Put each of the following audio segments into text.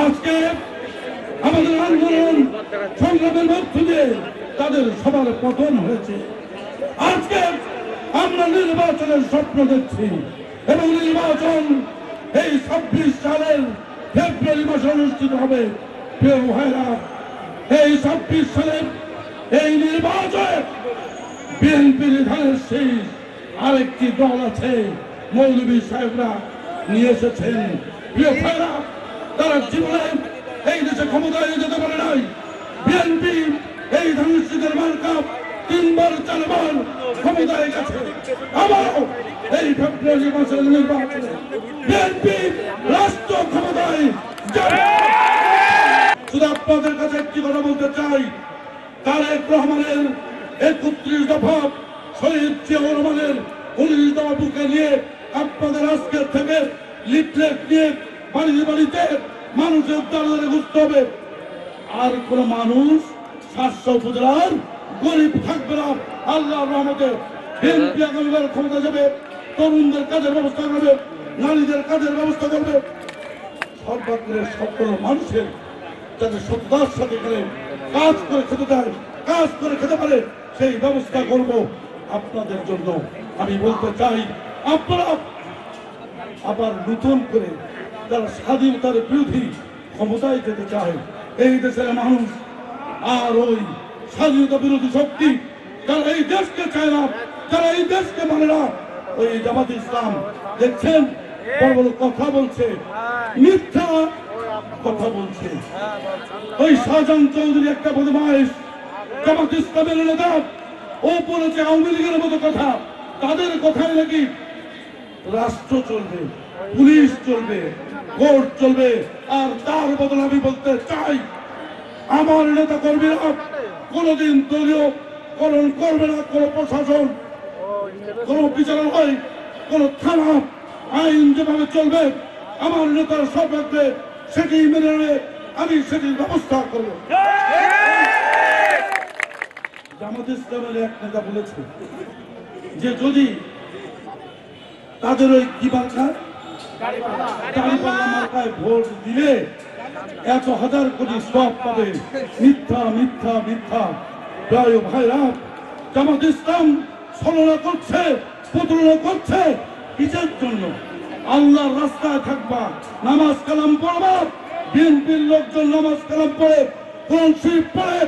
আজকে আমাদের আন্দোলন সংগ্রামের মধ্য দিয়ে তাদের সবার পতন হয়েছে। আজকে আমরা নির্বাচনের স্বপ্ন দেখছি এবং নির্বাচন এই 26 সালের ফেব্রুয়ারি মাসে অনুষ্ঠিত হবে। প্রিয় ভাইরা, এই 26 সালের এই নির্বাচনে বিএনপির ধানের শীষ আরেকটি দল আছে, মৌলভী সাহেবরা নিয়ে এসেছেন। প্রিয় ভাইরা, তারা জীবনে এই দেশে ক্ষমতায় যেতে পারে নাই। বিএনপি এই ধানের শীষের মার্কা 3 বার 4 বার ক্ষমতায় গেছে। আবারও এই ফেব্রুয়ারি মাসের নির্বাচনে বিএনপি রাষ্ট্র ক্ষমতায় যাবে। শুধু আপনাদের কাছে একটি কথা বলতে চাই, তারেক রহমানের 31 দফা, শহীদ জিয়াউর রহমানের 19 দফা বুকে নিয়ে আপনাদের আজকের থেকে লিফলেট নিয়ে বাড়িতে বাড়িতে মানুষের দ্বারে ঘুরতে হবে। আর কোন মানুষ 700 উপজেলার গরিব থাকবে না। আল্লাহর রহমতে বিএনপি আগামীবার ক্ষমতা যাবে, তরুণদের কাজের ব্যবস্থা করবে, নারীদের কাজের ব্যবস্থা করবে, সর্বাগ্রে সকল মানুষের যাতে সততার সাথে করে কাজ করে খেতে দেয়, কাজ করে খেতে পারে, সেই ব্যবস্থা করব আপনাদের জন্য। আমি বলতে চাই, আপনারা আবার নতুন করে যারা স্বাধীনতার বিরোধী ক্ষমতায় যেতে চায়, এই দেশের মানুষ আর ওই স্বাধীনতা বিরোধী শক্তি যারা এই দেশকে চায় না, যারা এই দেশকে মানে না, ওই জামাত ইসলাম দেখছেন বড় বড় কথা বলছে, মিথ্যা কথা বলছে। ওই শাহজাহান চৌধুরী একটা বদমাইশ, জামাত ইসলামের নেতা, ও বলেছে আওয়ামী লীগের মতো কথা। তাদের কথায় নাকি রাষ্ট্র চলবে, পুলিশ চলবে, কোর্ট চলবে। আর তার বদলে আমি বলতে চাই, আমার নেতা কর্মীরা কোনদিন দলীয় করণ করবে না। কোন প্রশাসন, কোন বিচারালয়, কোন থানা, আইন যেভাবে চলবে আমার নেতার সর্বাগ্রে সেটি মেনে নেবে, আমি সেটির ব্যবস্থা করব। জামাত ইসলামের এক নেতা বলেছে যে যদি তাদের ওই কি বার্তা দাঁড়িপাল্লা মার্কায় ভোট দিলে 1,000 কোটি সব পাবে। মিথ্যা মিথ্যা মিথ্যা। প্রিয় ভাইরা, জামাত ইসলাম ছলনা করছে, প্রতারণা করছে। কিসের জন্য? আল্লাহর রাস্তায় থাকবা, নামাজ কালাম পড়বা। বিএনপির লোকজন নামাজ কালাম পড়ে, কোরআন শরীফ পড়ে,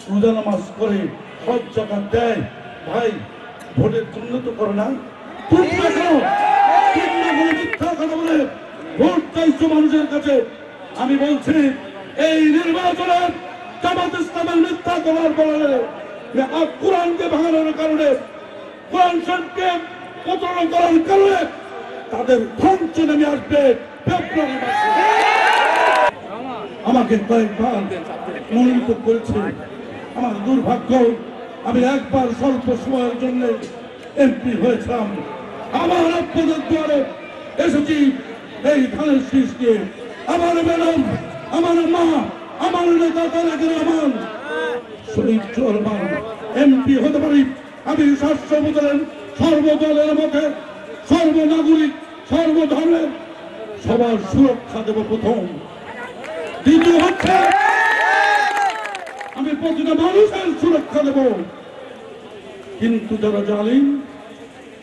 রোজা নামাজ করে, সব জায়গা দেয়। ভাই, ভোটের জন্য তো করে না, মিথ্যা কথা বলে ভোট চাইছো মানুষের কাছে। আমি বলছি, এই নির্বাচনে জামাত ইসলামের মিথ্যা করার বলে কোরআনকে ভাঙানোর কারণে, কোরআন শরীফকে প্রতারণা করার কারণে তাদের ধ্বংস নেমে আসবে ফেব্রুয়ারি মাসে। আমাকে কয়েকবার মনোনীত করেছে। আমার দুর্ভাগ্য, আমি একবার স্বল্প সময়ের জন্য এমপি হয়েছিলাম। আমার আপনাদের দ্বারে এসেছি এই ধানের শীষ নিয়ে। আমার ম্যাডাম, আমার মা, আমার নেতা তারেক রহমান, শহীদ জিয়াউর রহমান এমপি হতে পারি। আমি 700 উপজেলার সর্বদলের মধ্যে, সর্বনাগরিক, সর্বধর্মের সবার সুরক্ষা দেব প্রথম। দ্বিতীয় হচ্ছে আমি প্রতিটা মানুষের সুরক্ষা দেব। কিন্তু যারা জালিম,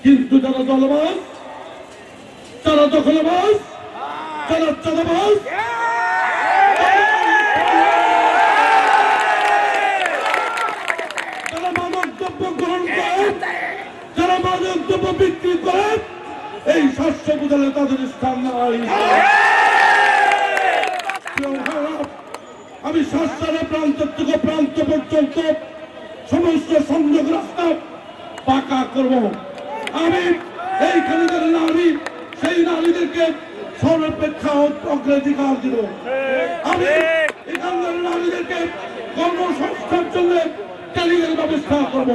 কিন্তু যারা দলবাজ, যারা দখলবাজ, যারা চাঁদাবাজ, যারা মাদক দ্রব্য গ্রহণ করে, যারা মাদক দ্রব্য বিক্রি করে, এই 700 উপজেলায় তাদের স্থান নাই। আমি শাসনের প্রান্ত থেকে প্রান্ত পর্যন্ত সমস্ত সংযোগ রাস্তা পাকা করব। আমি এইখানে যারা নারী, সেই নারীদেরকে সর্বাপেক্ষা অগ্রাধিকার দিব। আমি এখানকার নারীদেরকে কর্মসংস্থার জন্য ট্রেনিং এর ব্যবস্থা করব।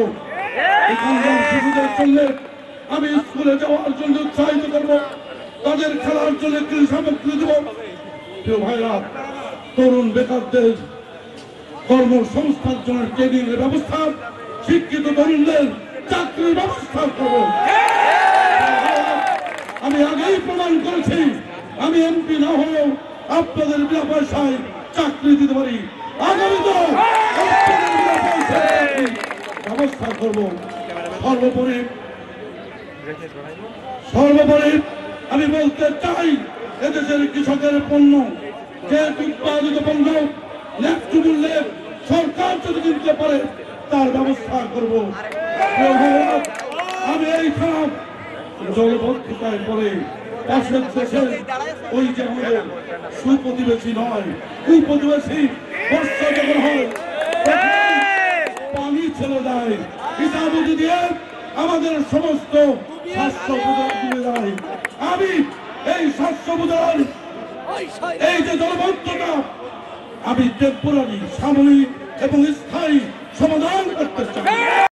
এখানকার শিশুদের জন্য আমি স্কুলে যাওয়ার জন্য উৎসাহিত করব, তাদের খেলার জন্য কৃষি সামগ্রী দেব। প্রিয় ভাইরা, তরুণ বেকারদের কর্মসংস্থার জন্য ট্রেনিং এর ব্যবস্থা, শিক্ষিত তরুণদের চাকরির ব্যবস্থা করব। আমি আগেই প্রমাণ করেছি, আমি এমপি না হলেও আপনাদের বিনা পয়সায় চাকরি দিতে পারি। আগামীতে আপনাদের বিনা পয়সায় ব্যবস্থা করবো। সর্বোপরি আমি বলতে চাই, এদেশের কৃষকের পণ্য, যে উৎপাদিত পণ্য ন্যায্য মূল্যে সরকার যদি কিনতে পারে তার ব্যবস্থা করব। আমি এই খারাপ জলবদ্ধতায় পরে পাশের দেশের ওই যে আমাদের সুপ্রতিবেশী নয়, কুপ্রতিবেশী বর্ষা যখন হয় পানি ছেড়ে দেয়, ইসাবতি দিয়ে আমাদের সমস্ত শস্য ডুবে যায়। আমি এই শস্য বোঝার এই যে জলবদ্ধতা আমি টেম্পোরারি, সাময়িক এবং স্থায়ী সমাধান করতে চাই।